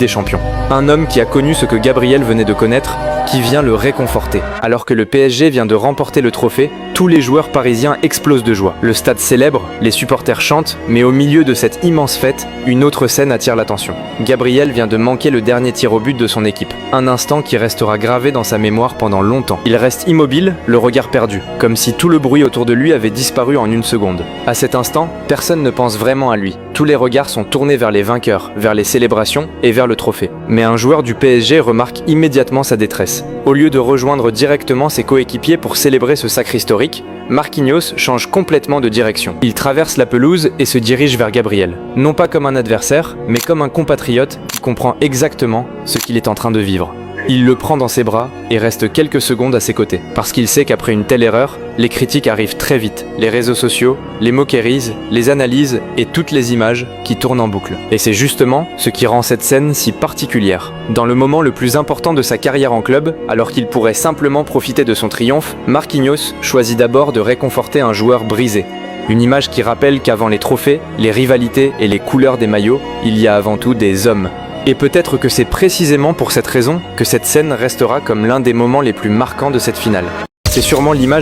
des Champions. Un homme qui a connu ce que Gabriel venait de connaître, qui vient le réconforter. Alors que le PSG vient de remporter le trophée, tous les joueurs parisiens explosent de joie. Le stade célèbre, les supporters chantent, mais au milieu de cette immense fête, une autre scène attire l'attention. Gabriel vient de manquer le dernier tir au but de son équipe. Un instant qui restera gravé dans sa mémoire pendant longtemps. Il reste immobile, le regard perdu, comme si tout le bruit autour de lui avait disparu en une seconde. À cet instant, personne ne pense vraiment à lui. Tous les regards sont tournés vers les vainqueurs, vers les célébrations et vers le trophée. Mais un joueur du PSG remarque immédiatement sa détresse. Au lieu de rejoindre directement ses coéquipiers pour célébrer ce sacre historique, Marquinhos change complètement de direction. Il traverse la pelouse et se dirige vers Gabriel. Non pas comme un adversaire, mais comme un compatriote qui comprend exactement ce qu'il est en train de vivre. Il le prend dans ses bras et reste quelques secondes à ses côtés, parce qu'il sait qu'après une telle erreur, les critiques arrivent très vite, les réseaux sociaux, les moqueries, les analyses et toutes les images qui tournent en boucle. Et c'est justement ce qui rend cette scène si particulière. Dans le moment le plus important de sa carrière en club, alors qu'il pourrait simplement profiter de son triomphe, Marquinhos choisit d'abord de réconforter un joueur brisé. Une image qui rappelle qu'avant les trophées, les rivalités et les couleurs des maillots, il y a avant tout des hommes. Et peut-être que c'est précisément pour cette raison que cette scène restera comme l'un des moments les plus marquants de cette finale. C'est sûrement l'image